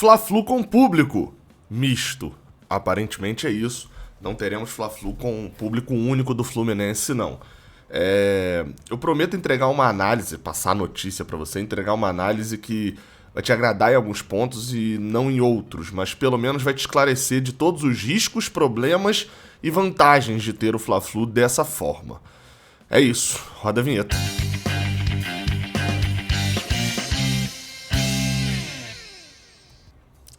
Fla-Flu com público misto. Aparentemente é isso. Não teremos Fla-Flu com público único do Fluminense, não. Eu prometo entregar uma análise, passar a notícia pra você, entregar uma análise que vai te agradar em alguns pontos e não em outros, mas pelo menos vai te esclarecer de todos os riscos, problemas e vantagens de ter o Fla-Flu dessa forma. É isso, roda a vinheta.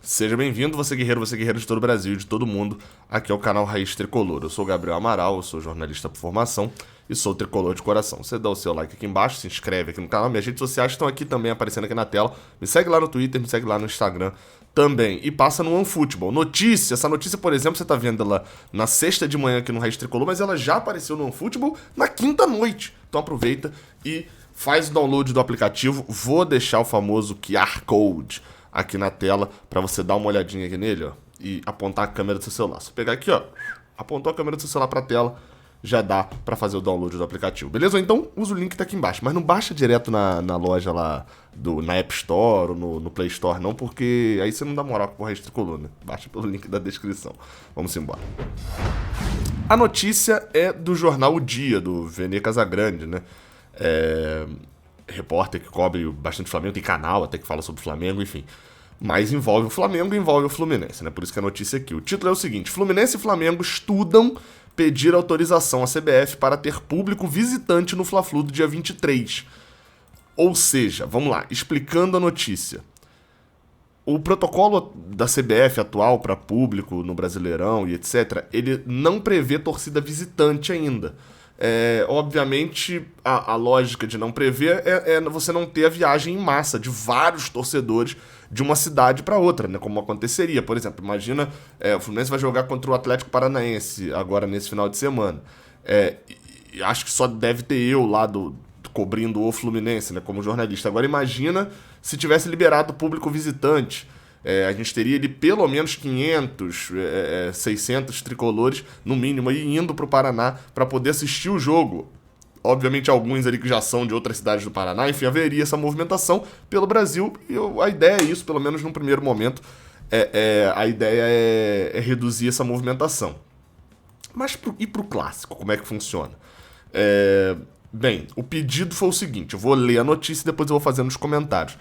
Seja bem-vindo, você guerreiro de todo o Brasil e de todo mundo. Aqui é o canal Raiz Tricolor. Eu sou o Gabriel Amaral, eu sou jornalista por formação e sou tricolor de coração. Você dá o seu like aqui embaixo, se inscreve aqui no canal. Minhas redes sociais estão aqui também aparecendo aqui na tela. Me segue lá no Twitter, me segue lá no Instagram também. E passa no OneFootball. Essa notícia, por exemplo, você tá vendo ela na sexta de manhã aqui no Raiz Tricolor, mas ela já apareceu no OneFootball na quinta noite. Então aproveita e faz o download do aplicativo. Vou deixar o famoso QR Code aqui na tela para você dar uma olhadinha aqui nele, ó, e apontar a câmera do seu celular. Se pegar aqui, ó, apontou a câmera do seu celular para a tela, já dá para fazer o download do aplicativo, beleza? Ou então usa o link que tá aqui embaixo, mas não baixa direto na loja lá, na App Store ou no Play Store não, porque aí você não dá moral com o Raiz Tricolor, né? Baixa pelo link da descrição. Vamos embora. A notícia é do jornal O Dia, do Vene Casagrande, né? Repórter que cobre bastante Flamengo, tem canal até que fala sobre o Flamengo, enfim. Mas envolve o Flamengo e envolve o Fluminense, né? Por isso que a notícia aqui. O título é o seguinte: Fluminense e Flamengo estudam pedir autorização à CBF para ter público visitante no Fla-Flu do dia 23. Ou seja, vamos lá, explicando a notícia. O protocolo da CBF atual para público no Brasileirão e etc., ele não prevê torcida visitante ainda. Obviamente, a lógica de não prever é você não ter a viagem em massa de vários torcedores de uma cidade para outra, né? Como aconteceria. Por exemplo, imagina, o Fluminense vai jogar contra o Atlético Paranaense agora nesse final de semana. E acho que só deve ter eu lá cobrindo o Fluminense, né, como jornalista. Agora imagina se tivesse liberado o público visitante. A gente teria ali pelo menos 500, 600 tricolores, no mínimo, aí, indo para o Paraná para poder assistir o jogo. Obviamente alguns ali que já são de outras cidades do Paraná, enfim, haveria essa movimentação pelo Brasil. E a ideia é isso, pelo menos num primeiro momento, a ideia é reduzir essa movimentação. Mas e pro clássico, como é que funciona? Bem, o pedido foi o seguinte, eu vou ler a notícia e depois eu vou fazendo os comentários.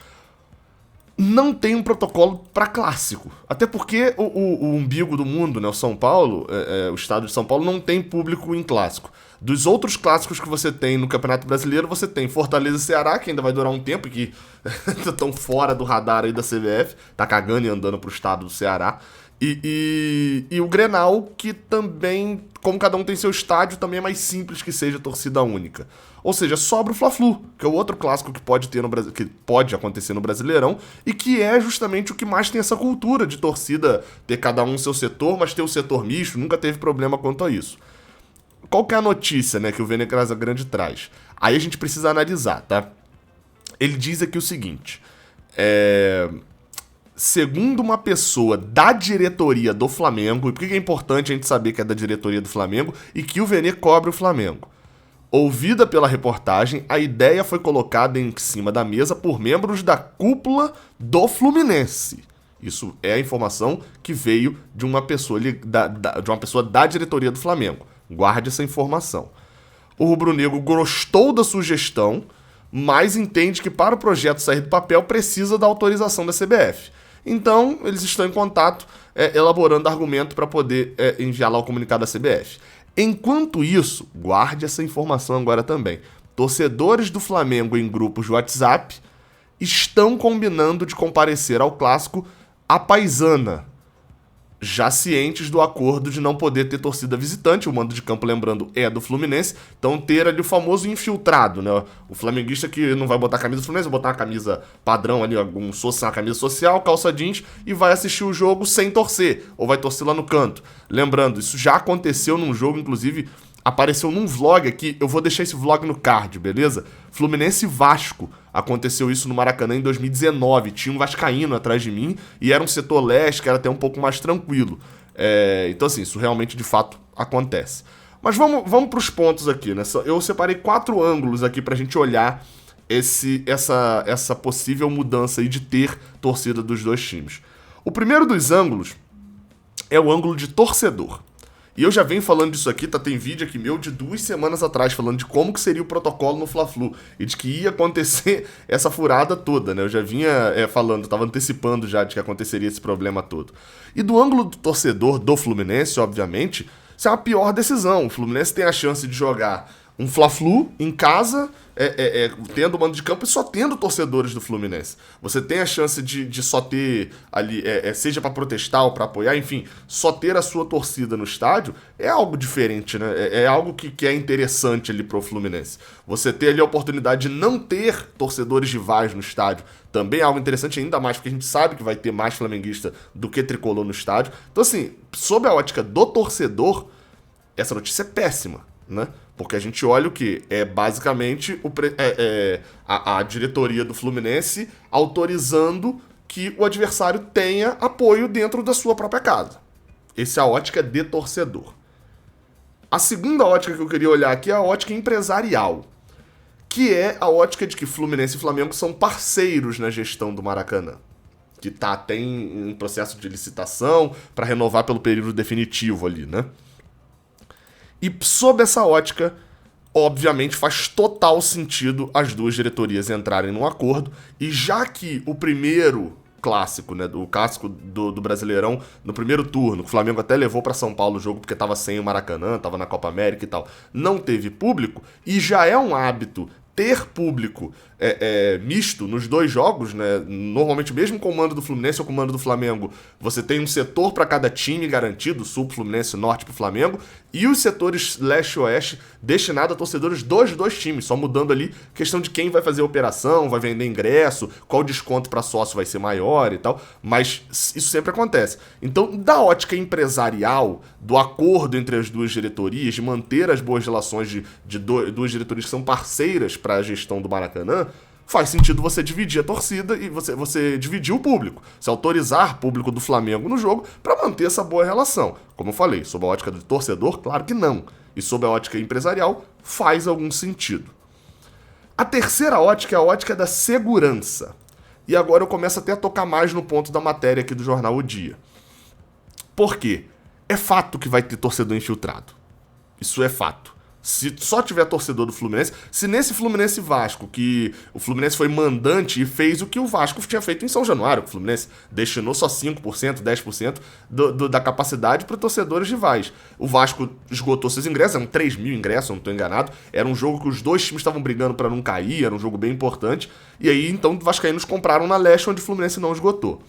Não tem um protocolo para clássico. Até porque o umbigo do mundo, né, o São Paulo, o estado de São Paulo, não tem público em clássico. Dos outros clássicos que você tem no Campeonato Brasileiro, você tem Fortaleza e Ceará, que ainda vai durar um tempo e que estão fora do radar aí da CBF, tá cagando e andando pro estado do Ceará. E o Grenal, que também, como cada um tem seu estádio, também é mais simples que seja torcida única. Ou seja, sobra o Fla-Flu, que é o outro clássico que pode ter que pode acontecer no Brasileirão e que é justamente o que mais tem essa cultura de torcida, ter cada um seu setor, mas ter o setor misto, nunca teve problema quanto a isso. Qual que é a notícia, né, que o Vene Casagrande traz? Aí a gente precisa analisar, tá? Ele diz aqui o seguinte: segundo uma pessoa da diretoria do Flamengo, e por que é importante a gente saber que é da diretoria do Flamengo e que o Vene cobre o Flamengo? Ouvida pela reportagem, a ideia foi colocada em cima da mesa por membros da cúpula do Fluminense. Isso é a informação que veio de uma pessoa da diretoria do Flamengo. Guarde essa informação. O rubro-negro gostou da sugestão, mas entende que para o projeto sair do papel precisa da autorização da CBF. Então, eles estão em contato, elaborando argumento para poder enviar lá o comunicado da CBF. Enquanto isso, guarde essa informação agora também. Torcedores do Flamengo em grupos de WhatsApp estão combinando de comparecer ao clássico à paisana, já cientes do acordo de não poder ter torcida visitante. O mando de campo, lembrando, é do Fluminense. Então ter ali o famoso infiltrado, né? O flamenguista que não vai botar a camisa do Fluminense, vai botar uma camisa padrão ali, uma camisa social, calça jeans, e vai assistir o jogo sem torcer, ou vai torcer lá no canto. Lembrando, isso já aconteceu num jogo, inclusive apareceu num vlog aqui, eu vou deixar esse vlog no card, beleza? Fluminense e Vasco, aconteceu isso no Maracanã em 2019, tinha um vascaíno atrás de mim e era um setor leste que era até um pouco mais tranquilo. Então assim, isso realmente de fato acontece. Mas vamos para os pontos aqui, né? Eu separei 4 ângulos aqui pra gente olhar essa possível mudança aí de ter torcida dos dois times. O primeiro dos ângulos é o ângulo de torcedor. E eu já venho falando disso aqui, tá? Tem vídeo aqui meu de 2 semanas atrás falando de como que seria o protocolo no Fla-Flu e de que ia acontecer essa furada toda, né? Eu já vinha falando, tava antecipando já de que aconteceria esse problema todo. E do ângulo do torcedor do Fluminense, obviamente, isso é a pior decisão. O Fluminense tem a chance de jogar um Fla-Flu em casa, tendo mando de campo e só tendo torcedores do Fluminense. Você tem a chance de só ter ali, seja para protestar ou para apoiar, enfim, só ter a sua torcida no estádio é algo diferente, né? É algo que é interessante ali pro Fluminense. Você ter ali a oportunidade de não ter torcedores rivais no estádio também é algo interessante, ainda mais porque a gente sabe que vai ter mais flamenguista do que tricolor no estádio. Então, assim, sob a ótica do torcedor, essa notícia é péssima, né? Porque a gente olha o que? É basicamente a diretoria do Fluminense autorizando que o adversário tenha apoio dentro da sua própria casa. Essa é a ótica de torcedor. A segunda ótica que eu queria olhar aqui é a ótica empresarial, que é a ótica de que Fluminense e Flamengo são parceiros na gestão do Maracanã, que está até em processo de licitação para renovar pelo período definitivo ali, né? E sob essa ótica, obviamente faz total sentido as duas diretorias entrarem num acordo, e já que o primeiro clássico, né, o clássico do Brasileirão, no primeiro turno, que o Flamengo até levou para São Paulo o jogo porque estava sem o Maracanã, estava na Copa América e tal, não teve público, e já é um hábito ter público misto nos dois jogos, né? Normalmente, mesmo com o comando do Fluminense ou com o comando do Flamengo, você tem um setor para cada time garantido, sul pro Fluminense, norte pro Flamengo, e os setores leste e oeste destinados a torcedores dos dois times, só mudando ali questão de quem vai fazer a operação, vai vender ingresso, qual desconto para sócio vai ser maior e tal, mas isso sempre acontece. Então, da ótica empresarial, do acordo entre as duas diretorias, de manter as boas relações de duas diretorias que são parceiras para a gestão do Maracanã, faz sentido você dividir a torcida e você dividir o público. Você autorizar o público do Flamengo no jogo para manter essa boa relação. Como eu falei, sob a ótica do torcedor, claro que não. E sob a ótica empresarial, faz algum sentido. A terceira ótica é a ótica da segurança. E agora eu começo até a tocar mais no ponto da matéria aqui do jornal O Dia. Por quê? É fato que vai ter torcedor infiltrado. Isso é fato. Se só tiver torcedor do Fluminense, se nesse Fluminense Vasco, que o Fluminense foi mandante e fez o que o Vasco tinha feito em São Januário, o Fluminense destinou só 5%, 10% da capacidade para torcedores rivais. O Vasco esgotou seus ingressos, eram 3 mil ingressos, não estou enganado, era um jogo que os dois times estavam brigando para não cair, era um jogo bem importante, e aí então os vascaínos compraram na Leste, onde o Fluminense não esgotou.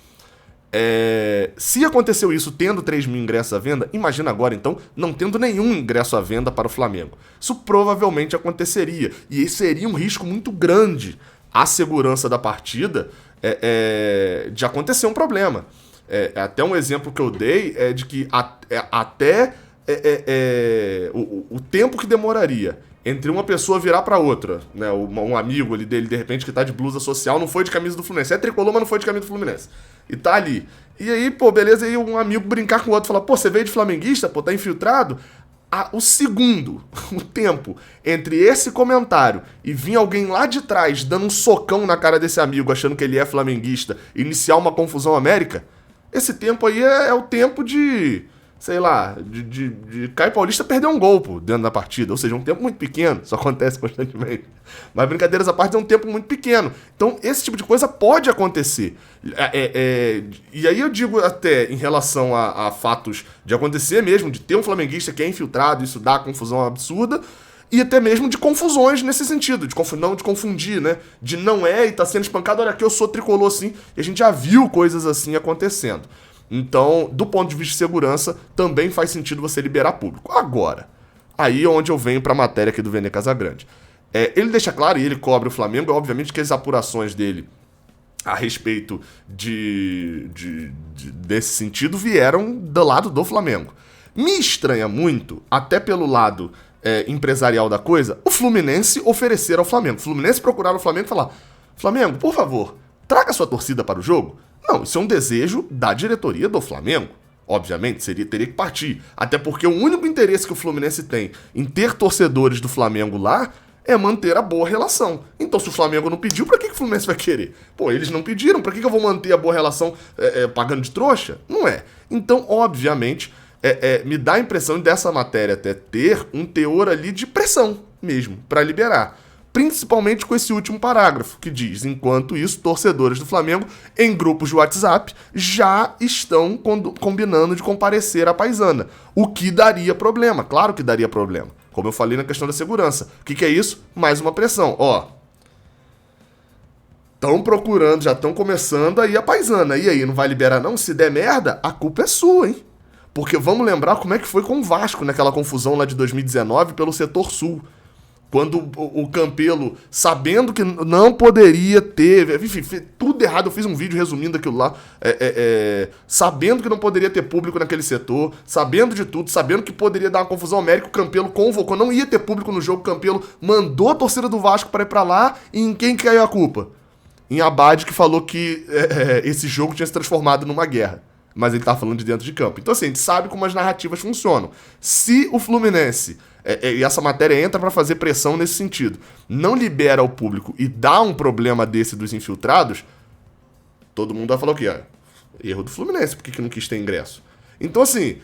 Se aconteceu isso tendo 3 mil ingressos à venda, imagina agora então não tendo nenhum ingresso à venda para o Flamengo. Isso provavelmente aconteceria, e esse seria um risco muito grande à segurança da partida de acontecer um problema. Até um exemplo que eu dei é de que até o tempo que demoraria entre uma pessoa virar pra outra, né, um amigo ali dele, de repente, que tá de blusa social, não foi de camisa do Fluminense, é tricolor, mas não foi de camisa do Fluminense, e tá ali, e aí, pô, beleza, aí um amigo brincar com o outro, falar, pô, você veio de flamenguista, pô, tá infiltrado, o tempo entre esse comentário e vir alguém lá de trás dando um socão na cara desse amigo, achando que ele é flamenguista, iniciar uma confusão América, esse tempo aí é o tempo de... sei lá, de Caio Paulista perder um gol dentro da partida. Ou seja, um tempo muito pequeno. Isso acontece constantemente. Mas brincadeiras à parte, é um tempo muito pequeno. Então, esse tipo de coisa pode acontecer. E aí eu digo até em relação a fatos de acontecer mesmo, de ter um flamenguista que é infiltrado, isso dá confusão absurda, e até mesmo de confusões nesse sentido, não de confundir, né? De não e tá sendo espancado, olha aqui, eu sou tricolor assim, e a gente já viu coisas assim acontecendo. Então, do ponto de vista de segurança, também faz sentido você liberar público. Agora, aí é onde eu venho para a matéria aqui do Vene Casagrande. Ele deixa claro, e ele cobre o Flamengo, obviamente que as apurações dele a respeito desse sentido vieram do lado do Flamengo. Me estranha muito, até pelo lado empresarial da coisa, o Fluminense oferecer ao Flamengo. O Fluminense procurar o Flamengo e falar, Flamengo, por favor, traga sua torcida para o jogo. Não, isso é um desejo da diretoria do Flamengo. Obviamente, teria que partir. Até porque o único interesse que o Fluminense tem em ter torcedores do Flamengo lá é manter a boa relação. Então, se o Flamengo não pediu, pra que o Fluminense vai querer? Pô, eles não pediram, pra que eu vou manter a boa relação pagando de trouxa? Não é. Então, obviamente, me dá a impressão dessa matéria até ter um teor ali de pressão mesmo, pra liberar. Principalmente com esse último parágrafo, que diz: enquanto isso, torcedores do Flamengo, em grupos de WhatsApp, já estão combinando de comparecer à Paisana. O que daria problema, claro que daria problema. Como eu falei na questão da segurança. O que é isso? Mais uma pressão. Ó, estão procurando, já estão começando aí a Paisana. E aí, não vai liberar não? Se der merda, a culpa é sua, hein? Porque vamos lembrar como é que foi com o Vasco naquela confusão lá de 2019 pelo setor sul. Quando o Campelo, sabendo que não poderia ter, enfim, fez tudo errado, eu fiz um vídeo resumindo aquilo lá, sabendo que não poderia ter público naquele setor, sabendo de tudo, sabendo que poderia dar uma confusão América, o Campelo convocou, não ia ter público no jogo, o Campelo mandou a torcida do Vasco para ir para lá, e em quem caiu a culpa? Em Abad, que falou que esse jogo tinha se transformado numa guerra. Mas ele tá falando de dentro de campo. Então, assim, a gente sabe como as narrativas funcionam. Se o Fluminense, e essa matéria entra pra fazer pressão nesse sentido, não libera o público e dá um problema desse dos infiltrados, todo mundo vai falar o quê? Erro do Fluminense, por que não quis ter ingresso? Então, assim,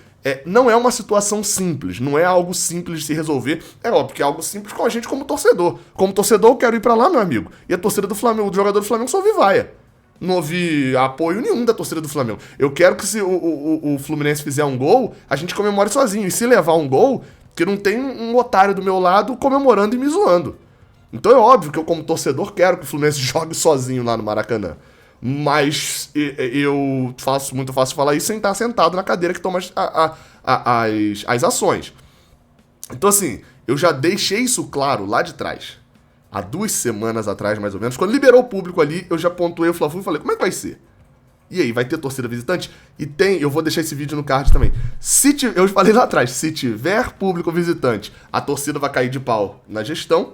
não é uma situação simples, não é algo simples de se resolver. É óbvio que é algo simples com a gente como torcedor. Como torcedor, eu quero ir pra lá, meu amigo. E a torcida do Flamengo, o jogador do Flamengo só ouve vaia. Não houve apoio nenhum da torcida do Flamengo. Eu quero que se o Fluminense fizer um gol, a gente comemore sozinho. E se levar um gol, que não tem um otário do meu lado comemorando e me zoando. Então é óbvio que eu, como torcedor, quero que o Fluminense jogue sozinho lá no Maracanã. Mas eu faço muito fácil falar isso sem estar sentado na cadeira que toma as ações. Então, assim, eu já deixei isso claro lá de trás. Há 2 semanas atrás, mais ou menos, quando liberou o público ali, eu já pontuei o Fla-Flu e falei: como é que vai ser? E aí, vai ter torcida visitante? E tem, eu vou deixar esse vídeo no card também. Eu falei lá atrás, se tiver público visitante, a torcida vai cair de pau na gestão,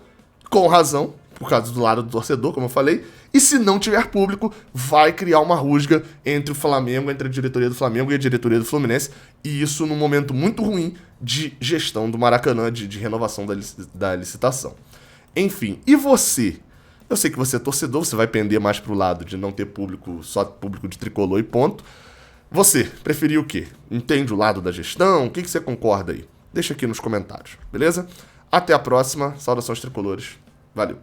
com razão, por causa do lado do torcedor, como eu falei. E se não tiver público, vai criar uma rusga entre o Flamengo, entre a diretoria do Flamengo e a diretoria do Fluminense. E isso num momento muito ruim de gestão do Maracanã, de renovação da licitação. Enfim, e você? Eu sei que você é torcedor, você vai pender mais pro lado de não ter público, só público de tricolor e ponto. Você preferiu o quê? Entende o lado da gestão? O que você concorda aí? Deixa aqui nos comentários, beleza? Até a próxima. Saudações tricolores. Valeu.